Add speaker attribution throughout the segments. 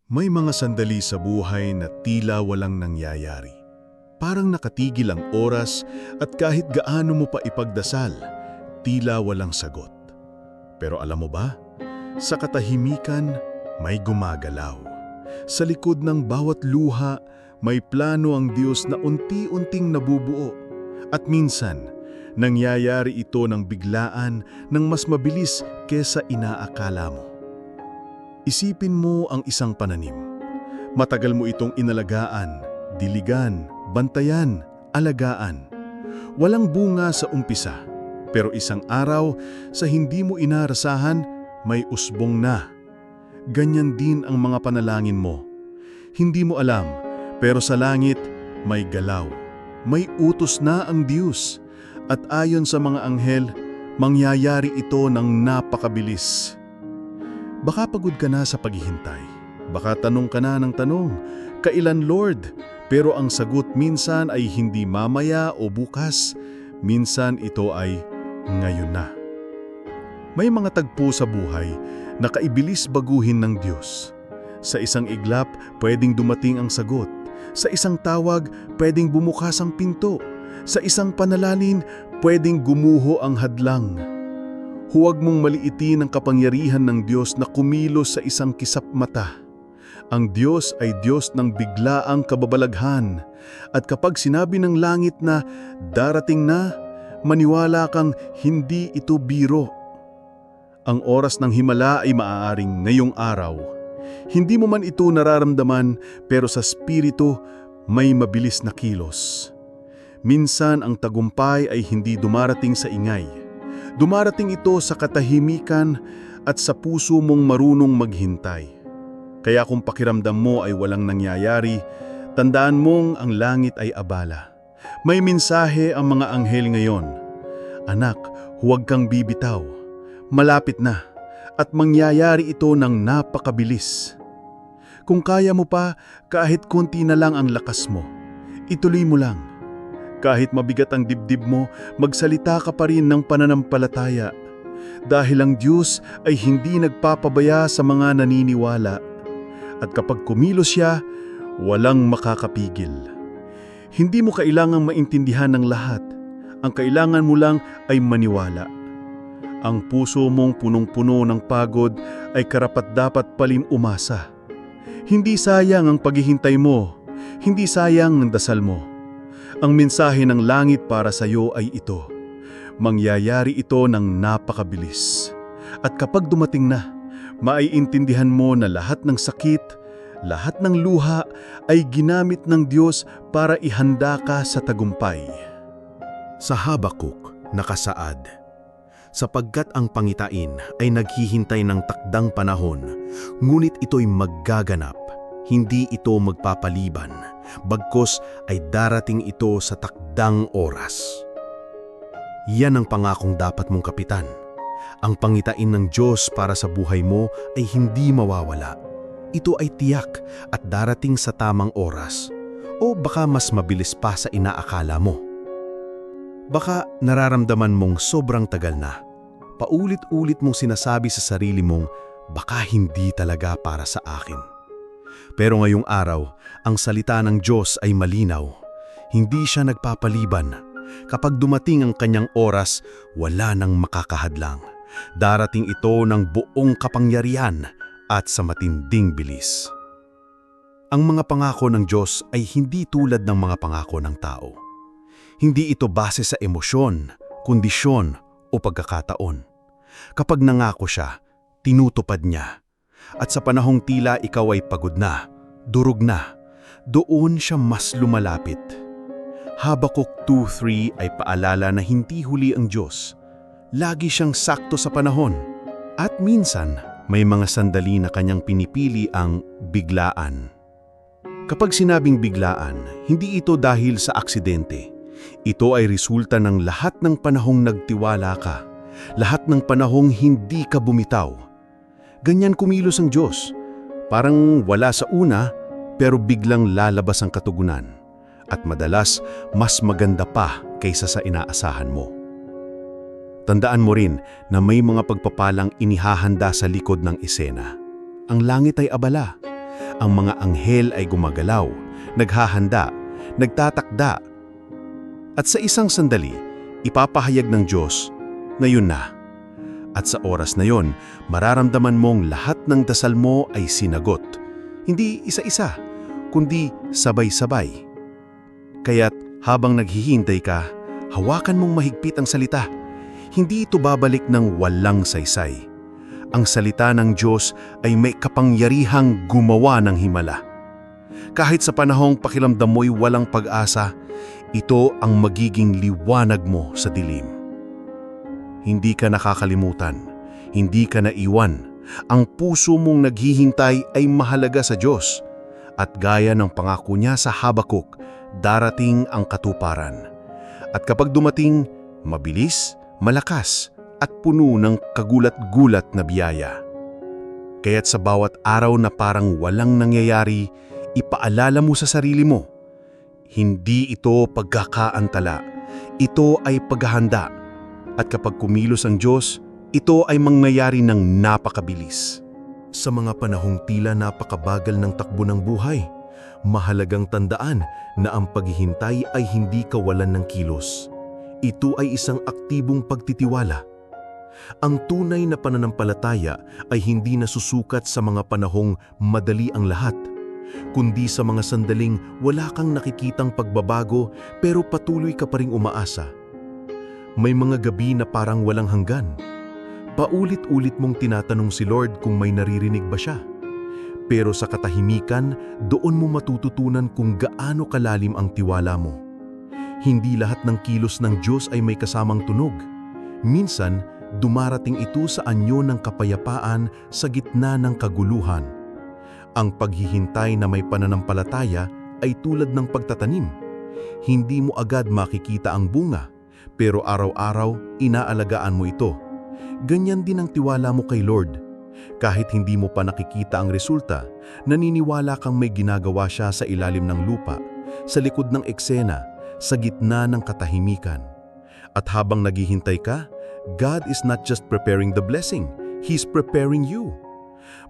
Speaker 1: May mga sandali sa buhay na tila walang nangyayari. Parang nakatigil ang oras at kahit gaano mo pa ipagdasal, tila walang sagot. Pero alam mo ba, sa katahimikan may gumagalaw. Sa likod ng bawat luha, may plano ang Diyos na unti-unting nabubuo. At minsan, nangyayari ito ng biglaan ng mas mabilis kesa inaakala mo. Isipin mo ang isang pananim. Matagal mo itong inalagaan, diligan, bantayan, alagaan. Walang bunga sa umpisa, pero isang araw sa hindi mo inaasahan, may usbong na. Ganyan din ang mga panalangin mo. Hindi mo alam, pero sa langit may galaw. May utos na ang Diyos. At ayon sa mga anghel, mangyayari ito ng napakabilis. Baka pagod ka na sa paghihintay. Baka tanong ka na ng tanong, kailan Lord? Pero ang sagot minsan ay hindi mamaya o bukas. Minsan ito ay ngayon na. May mga tagpo sa buhay na kaibilis baguhin ng Diyos. Sa isang iglap, pwedeng dumating ang sagot. Sa isang tawag, pwedeng bumukas ang pinto. Sa isang panalangin, pwedeng gumuho ang hadlang. Huwag mong maliitin ang kapangyarihan ng Diyos na kumilos sa isang kisap mata. Ang Diyos ay Diyos ng biglaang kababalaghan. At kapag sinabi ng langit na darating na, maniwala kang hindi ito biro. Ang oras ng himala ay maaaring ngayong araw. Hindi mo man ito nararamdaman, pero sa spirito may mabilis na kilos. Minsan ang tagumpay ay hindi dumarating sa ingay. Dumarating ito sa katahimikan at sa puso mong marunong maghintay. Kaya kung pakiramdam mo ay walang nangyayari, tandaan mong ang langit ay abala. May mensahe ang mga anghel ngayon. Anak, huwag kang bibitaw. Malapit na at mangyayari ito ng napakabilis. Kung kaya mo pa, kahit konti na lang ang lakas mo, ituloy mo lang. Kahit mabigat ang dibdib mo, magsalita ka pa rin ng pananampalataya. Dahil ang Diyos ay hindi nagpapabaya sa mga naniniwala. At kapag kumilos siya, walang makakapigil. Hindi mo kailangang maintindihan ng lahat. Ang kailangan mo lang ay maniwala. Ang puso mong punong-puno ng pagod ay karapat-dapat paling umasa. Hindi sayang ang paghihintay mo. Hindi sayang ang dasal mo. Ang mensahe ng langit para sa iyo ay ito. Mangyayari ito ng napakabilis. At kapag dumating na, maiintindihan mo na lahat ng sakit, lahat ng luha ay ginamit ng Diyos para ihanda ka sa tagumpay.
Speaker 2: Sa Habakuk, nakasaad, sapagkat ang pangitain ay naghihintay ng takdang panahon, ngunit ito'y maggaganap, hindi ito magpapaliban, bagkus ay darating ito sa takdang oras. Yan ang pangakong dapat mong kapitan. Ang pangitain ng Diyos para sa buhay mo ay hindi mawawala. Ito ay tiyak at darating sa tamang oras, o baka mas mabilis pa sa inaakala mo. Baka nararamdaman mong sobrang tagal na. Paulit-ulit mong sinasabi sa sarili mong, baka hindi talaga para sa akin. Pero ngayong araw, ang salita ng Diyos ay malinaw. Hindi siya nagpapaliban. Kapag dumating ang kanyang oras, wala nang makakahadlang. Darating ito ng buong kapangyarihan at sa matinding bilis. Ang mga pangako ng Diyos ay hindi tulad ng mga pangako ng tao. Hindi ito base sa emosyon, kondisyon o pagkakataon. Kapag nangako siya, tinutupad niya. At sa panahong tila ikaw ay pagod na, durog na, doon siya mas lumalapit. Habakuk 2:3 ay paalala na hindi huli ang Diyos. Lagi siyang sakto sa panahon. At minsan, may mga sandali na kanyang pinipili ang biglaan. Kapag sinabing biglaan, hindi ito dahil sa aksidente. Ito ay resulta ng lahat ng panahong nagtiwala ka, lahat ng panahong hindi ka bumitaw. Ganyan kumilos ang Diyos. Parang wala sa una, pero biglang lalabas ang katugunan. At madalas, mas maganda pa kaysa sa inaasahan mo. Tandaan mo rin na may mga pagpapalang inihahanda sa likod ng esena. Ang langit ay abala. Ang mga anghel ay gumagalaw, naghahanda, nagtatakda. At sa isang sandali, ipapahayag ng Diyos, ngayon na. At sa oras na yon, mararamdaman mong lahat ng dasal mo ay sinagot. Hindi isa-isa, kundi sabay-sabay. Kaya't habang naghihintay ka, hawakan mong mahigpit ang salita. Hindi ito babalik ng walang saysay. Ang salita ng Diyos ay may kapangyarihang gumawa ng himala. Kahit sa panahong pakiramdam mo'y walang pag-asa, ito ang magiging liwanag mo sa dilim. Hindi ka nakakalimutan, hindi ka naiwan. Ang puso mong naghihintay ay mahalaga sa Diyos. At gaya ng pangako niya sa Habakuk, darating ang katuparan. At kapag dumating, mabilis, malakas, at puno ng kagulat-gulat na biyaya. Kaya't sa bawat araw na parang walang nangyayari, ipaalala mo sa sarili mo, hindi ito pagkakaantala, ito ay paghahanda. At kapag kumilos ang Diyos, ito ay mangyayari ng napakabilis. Sa mga panahong tila napakabagal ng takbo ng buhay, mahalagang tandaan na ang paghihintay ay hindi kawalan ng kilos. Ito ay isang aktibong pagtitiwala. Ang tunay na pananampalataya ay hindi nasusukat sa mga panahong madali ang lahat, kundi sa mga sandaling wala kang nakikitang pagbabago pero patuloy ka pa ring umaasa. May mga gabi na parang walang hanggan. Paulit-ulit mong tinatanong si Lord kung may naririnig ba siya. Pero sa katahimikan, doon mo matututunan kung gaano kalalim ang tiwala mo. Hindi lahat ng kilos ng Diyos ay may kasamang tunog. Minsan, dumarating ito sa anyo ng kapayapaan sa gitna ng kaguluhan. Ang paghihintay na may pananampalataya ay tulad ng pagtatanim. Hindi mo agad makikita ang bunga, pero araw-araw inaalagaan mo ito. Ganyan din ang tiwala mo kay Lord. Kahit hindi mo pa nakikita ang resulta, naniniwala kang may ginagawa siya sa ilalim ng lupa, sa likod ng eksena, sa gitna ng katahimikan. At habang naghihintay ka, God is not just preparing the blessing, He's preparing you.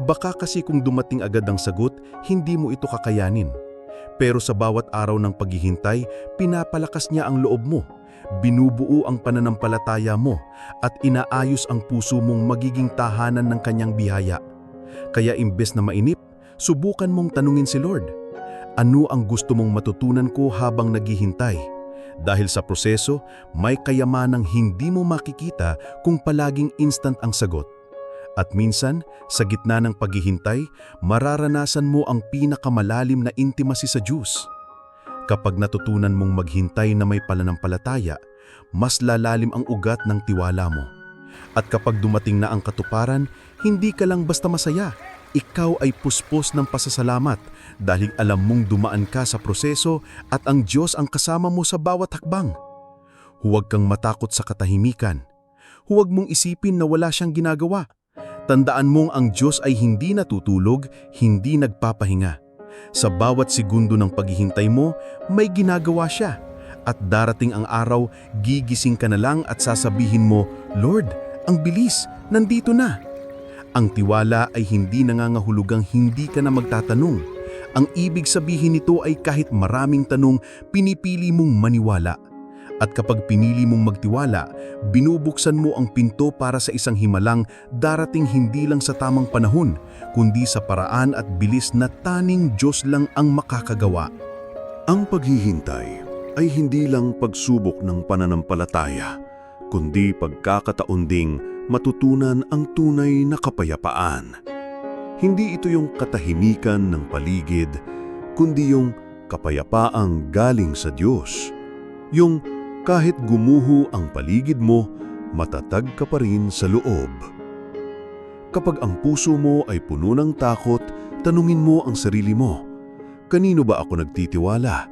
Speaker 2: Baka kasi kung dumating agad ang sagot, hindi mo ito kakayanin. Pero sa bawat araw ng paghihintay, pinapalakas niya ang loob mo, binubuo ang pananampalataya mo, at inaayos ang puso mong magiging tahanan ng kanyang biyaya. Kaya imbes na mainip, subukan mong tanungin si Lord, ano ang gusto mong matutunan ko habang naghihintay? Dahil sa proseso, may kayamanang hindi mo makikita kung palaging instant ang sagot. At minsan, sa gitna ng paghihintay, mararanasan mo ang pinakamalalim na intimacy sa Diyos. Kapag natutunan mong maghintay na may pananampalataya, mas lalalim ang ugat ng tiwala mo. At kapag dumating na ang katuparan, hindi ka lang basta masaya. Ikaw ay puspos ng pasasalamat dahil alam mong dumaan ka sa proseso at ang Diyos ang kasama mo sa bawat hakbang. Huwag kang matakot sa katahimikan. Huwag mong isipin na wala siyang ginagawa. Tandaan mong ang Diyos ay hindi natutulog, hindi nagpapahinga. Sa bawat segundo ng paghihintay mo, may ginagawa siya. At darating ang araw, gigising ka na lang at sasabihin mo, Lord, ang bilis, nandito na. Ang tiwala ay hindi nangangahulugang hindi ka na magtatanong. Ang ibig sabihin nito ay kahit maraming tanong, pinipili mong maniwala. At kapag pinili mong magtiwala, binubuksan mo ang pinto para sa isang himalang darating hindi lang sa tamang panahon, kundi sa paraan at bilis na taning Diyos lang ang makakagawa.
Speaker 3: Ang paghihintay ay hindi lang pagsubok ng pananampalataya, kundi pagkakataon ding matutunan ang tunay na kapayapaan. Hindi ito yung katahimikan ng paligid, kundi yung kapayapaang galing sa Diyos. Yung kahit gumuho ang paligid mo, matatag ka pa rin sa loob. Kapag ang puso mo ay puno ng takot, tanungin mo ang sarili mo, kanino ba ako nagtitiwala?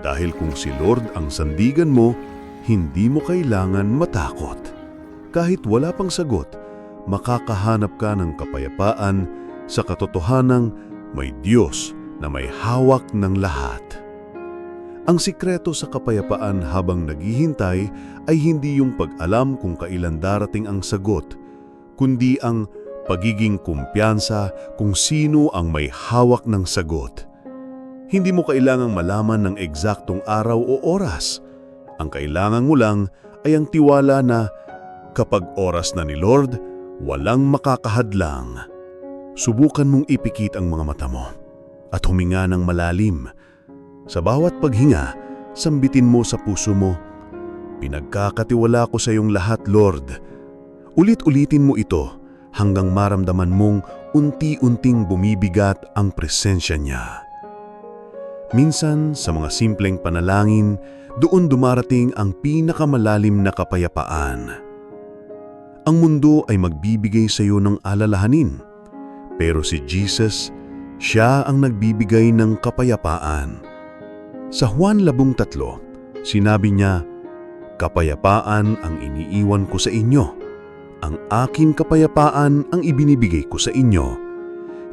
Speaker 3: Dahil kung si Lord ang sandigan mo, hindi mo kailangan matakot. Kahit wala pang sagot, makakahanap ka ng kapayapaan sa katotohanang may Diyos na may hawak ng lahat. Ang sikreto sa kapayapaan habang naghihintay ay hindi yung pag-alam kung kailan darating ang sagot, kundi ang pagiging kumpiyansa kung sino ang may hawak ng sagot. Hindi mo kailangang malaman ng eksaktong araw o oras. Ang kailangan mo lang ay ang tiwala na kapag oras na ni Lord, walang makakahadlang. Subukan mong ipikit ang mga mata mo at huminga ng malalim. Sa bawat paghinga, sambitin mo sa puso mo, "Pinagkakatiwala ko sa iyong lahat, Lord." Ulit-ulitin mo ito hanggang maramdaman mong unti-unting bumibigat ang presensya niya. Minsan, sa mga simpleng panalangin, doon dumarating ang pinakamalalim na kapayapaan. Ang mundo ay magbibigay sa iyo ng alalahanin, pero si Jesus, siya ang nagbibigay ng kapayapaan. Sa Juan 13, sinabi niya, "Kapayapaan ang iniiwan ko sa inyo. Ang aking kapayapaan ang ibinibigay ko sa inyo.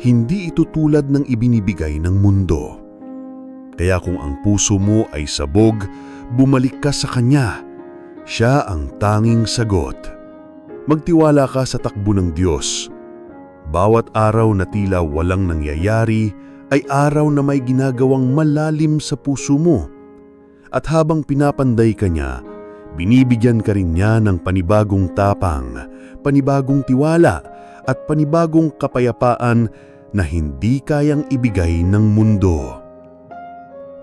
Speaker 3: Hindi ito tulad ng ibinibigay ng mundo." Kaya kung ang puso mo ay sabog, bumalik ka sa Kanya. Siya ang tanging sagot. Magtiwala ka sa takbo ng Diyos. Bawat araw na tila walang nangyayari ay araw na may ginagawang malalim sa puso mo. At habang pinapanday ka niya, binibigyan ka rin niya ng panibagong tapang, panibagong tiwala at panibagong kapayapaan na hindi kayang ibigay ng mundo.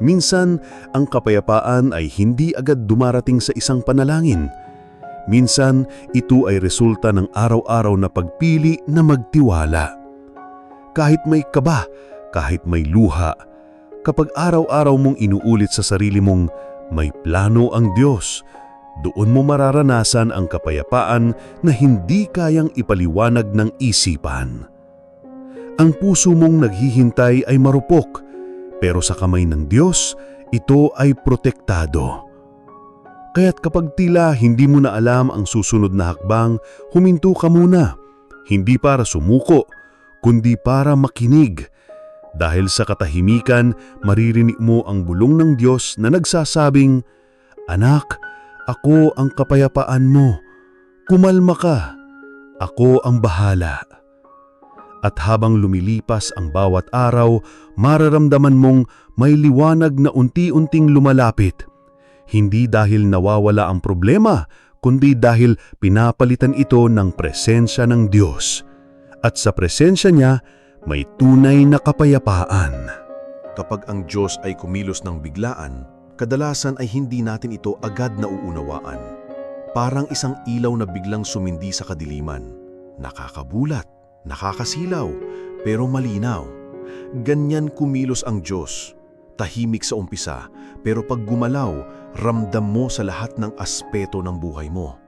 Speaker 3: Minsan, ang kapayapaan ay hindi agad dumarating sa isang panalangin. Minsan, ito ay resulta ng araw-araw na pagpili na magtiwala. Kahit may kaba, kahit may luha, kapag araw-araw mong inuulit sa sarili mong may plano ang Diyos, doon mo mararanasan ang kapayapaan na hindi kayang ipaliwanag ng isipan. Ang puso mong naghihintay ay marupok, pero sa kamay ng Diyos, ito ay protektado. Kaya't kapag tila hindi mo na alam ang susunod na hakbang, huminto ka muna. Hindi para sumuko, kundi para makinig. Dahil sa katahimikan, maririnig mo ang bulong ng Diyos na nagsasabing, "Anak, ako ang kapayapaan mo. Kumalma ka. Ako ang bahala." At habang lumilipas ang bawat araw, mararamdaman mong may liwanag na unti-unting lumalapit. Hindi dahil nawawala ang problema, kundi dahil pinapalitan ito ng presensya ng Diyos. At sa presensya niya, may tunay na kapayapaan. Kapag ang Diyos ay kumilos ng biglaan, kadalasan ay hindi natin ito agad nauunawaan. Parang isang ilaw na biglang sumindi sa kadiliman. Nakakabulat, nakakasilaw, pero malinaw. Ganyan kumilos ang Diyos. Tahimik sa umpisa, pero pag gumalaw, ramdam mo sa lahat ng aspeto ng buhay mo.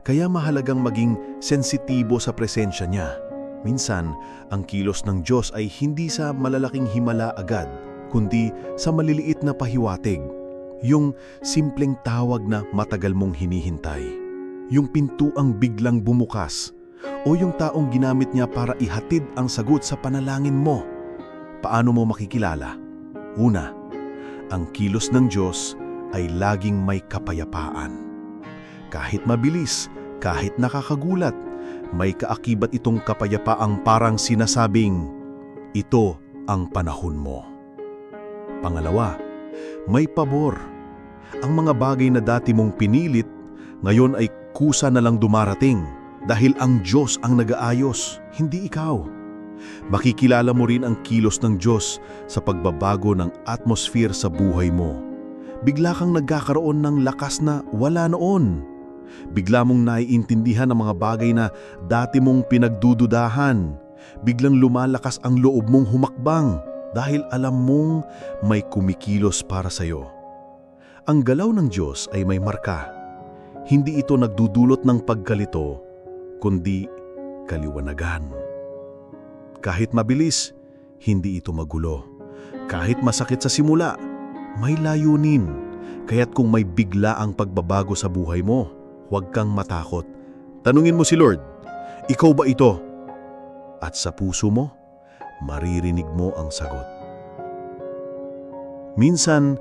Speaker 3: Kaya mahalagang maging sensitibo sa presensya niya. Minsan, ang kilos ng Diyos ay hindi sa malalaking himala agad, kundi sa maliliit na pahiwatig. Yung simpleng tawag na matagal mong hinihintay. Yung pintuang biglang bumukas. O yung taong ginamit niya para ihatid ang sagot sa panalangin mo. Paano mo makikilala? Una, ang kilos ng Diyos ay laging may kapayapaan. Kahit mabilis, kahit nakakagulat, may kaakibat itong kapayapaang parang sinasabing, "Ito ang panahon mo." Pangalawa, may pabor. Ang mga bagay na dati mong pinilit, ngayon ay kusa na lang dumarating. Dahil ang Diyos ang nag-aayos, hindi ikaw. Makikilala mo rin ang kilos ng Diyos sa pagbabago ng atmosphere sa buhay mo. Bigla kang nagkakaroon ng lakas na wala noon. Bigla mong naiintindihan ang mga bagay na dati mong pinagdududahan. Biglang lumalakas ang loob mong humakbang dahil alam mong may kumikilos para sa iyo. Ang galaw ng Diyos ay may marka. Hindi ito nagdudulot ng pagkalito, kundi kaliwanagan. Kahit mabilis, hindi ito magulo. Kahit masakit sa simula, may layunin. Kaya't kung may bigla ang pagbabago sa buhay mo, huwag kang matakot. Tanungin mo si Lord, "Ikaw ba ito?" At sa puso mo, maririnig mo ang sagot. Minsan,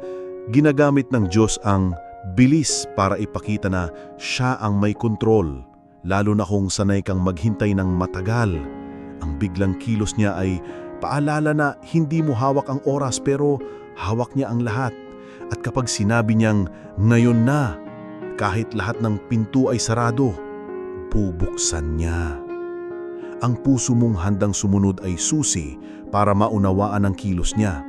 Speaker 3: ginagamit ng Diyos ang bilis para ipakita na siya ang may kontrol. lalo na kung sanay kang maghintay ng matagal. Ang biglang kilos niya ay paalala na hindi mo hawak ang oras pero hawak niya ang lahat. At kapag sinabi niyang ngayon na, kahit lahat ng pinto ay sarado, bubuksan niya. Ang puso mong handang sumunod ay susi para maunawaan ang kilos niya.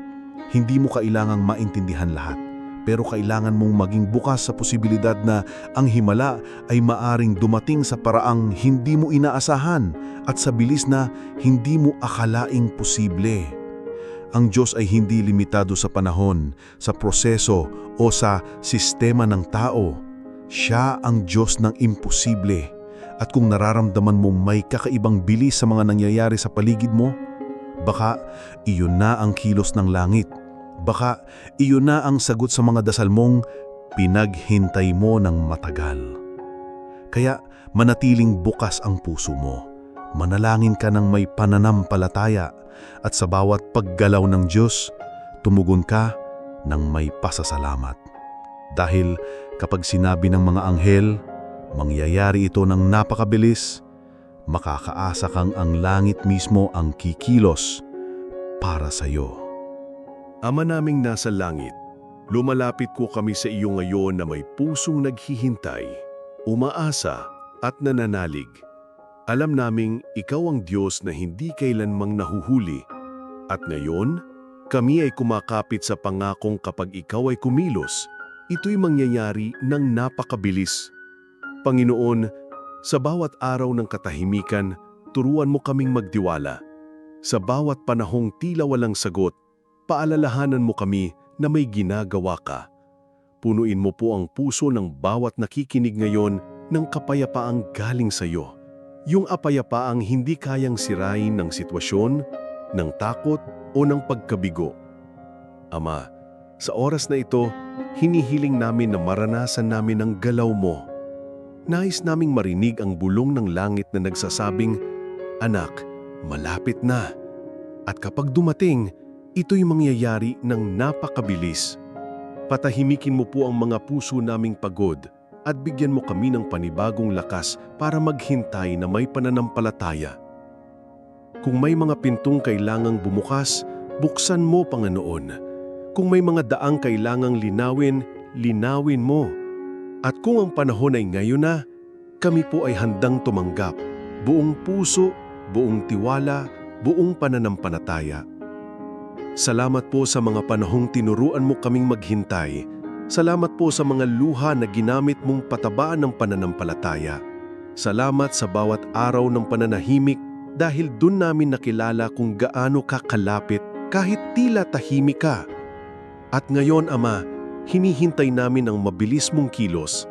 Speaker 3: Hindi mo kailangang maintindihan lahat, pero kailangan mong maging bukas sa posibilidad na ang himala ay maaring dumating sa paraang hindi mo inaasahan at sa bilis na hindi mo akalaing posible. Ang Diyos ay hindi limitado sa panahon, sa proseso o sa sistema ng tao. Siya ang Diyos ng imposible. At kung nararamdaman mong may kakaibang bilis sa mga nangyayari sa paligid mo, baka iyon na ang kilos ng langit. Baka iyon na ang sagot sa mga dasal mong pinaghintay mo ng matagal. Kaya manatiling bukas ang puso mo. Manalangin ka ng may pananampalataya at sa bawat paggalaw ng Diyos, tumugon ka ng may pasasalamat. Dahil kapag sinabi ng mga anghel, mangyayari ito ng napakabilis, makakaasa kang ang langit mismo ang kikilos para sa iyo.
Speaker 2: Ama naming nasa langit, lumalapit ko kami sa iyo ngayon na may pusong naghihintay, umaasa at nananalig. Alam naming ikaw ang Diyos na hindi kailanmang nahuhuli. At ngayon, kami ay kumakapit sa pangakong kapag ikaw ay kumilos, ito'y mangyayari ng napakabilis. Panginoon, sa bawat araw ng katahimikan, turuan mo kaming magtiwala. Sa bawat panahong tila walang sagot, paalalahanan mo kami na may ginagawa ka. Punuin mo po ang puso ng bawat nakikinig ngayon ng kapayapaang galing sa iyo. Yung apayapaang hindi kayang sirain ng sitwasyon, ng takot o ng pagkabigo. Ama, sa oras na ito, hinihiling namin na maranasan namin ang galaw mo. Nais naming marinig ang bulong ng langit na nagsasabing, "Anak, malapit na." At kapag dumating, ito'y mangyayari ng napakabilis. Patahimikin mo po ang mga puso naming pagod at bigyan mo kami ng panibagong lakas para maghintay na may pananampalataya. Kung may mga pintong kailangang bumukas, buksan mo, Panginoon. Kung may mga daang kailangang linawin, linawin mo. At kung ang panahon ay ngayon na, kami po ay handang tumanggap. Buong puso, buong tiwala, buong pananampalataya. Salamat po sa mga panahong tinuruan mo kaming maghintay. Salamat po sa mga luha na ginamit mong patabaan ng pananampalataya. Salamat sa bawat araw ng pananahimik dahil dun namin nakilala kung gaano ka kalapit kahit tila tahimik ka. At ngayon, Ama, hinihintay namin ang mabilis mong kilos.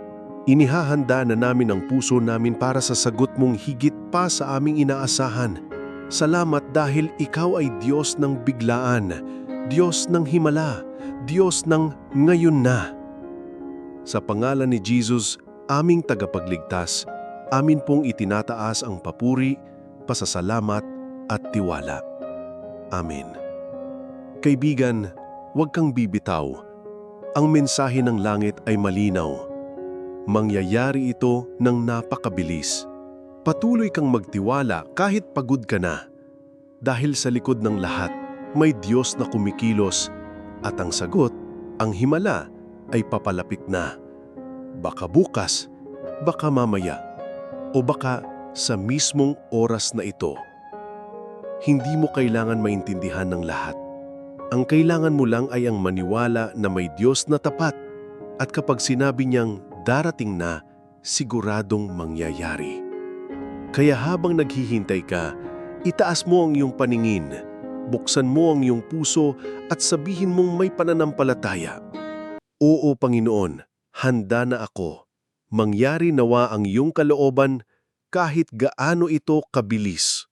Speaker 2: Inihahanda na namin ang puso namin para sa sagot mong higit pa sa aming inaasahan. Salamat dahil ikaw ay Diyos ng biglaan, Diyos ng himala, Diyos ng ngayon na. Sa pangalan ni Jesus, aming tagapagligtas, amin pong itinataas ang papuri, pasasalamat at tiwala. Amen. Kaibigan, huwag kang bibitaw. Ang mensahe ng langit ay malinaw. Mangyayari ito ng napakabilis. Patuloy kang magtiwala kahit pagod ka na. Dahil sa likod ng lahat, may Diyos na kumikilos at ang sagot, ang himala, ay papalapit na. Baka bukas, baka mamaya, o baka sa mismong oras na ito. Hindi mo kailangan maintindihan ng lahat. Ang kailangan mo lang ay ang maniwala na may Diyos na tapat at kapag sinabi niyang darating na, siguradong mangyayari. Kaya habang naghihintay ka, itaas mo ang iyong paningin, buksan mo ang iyong puso at sabihin mong may pananampalataya. Oo, Panginoon, handa na ako. Mangyari nawa ang iyong kalooban kahit gaano ito kabilis.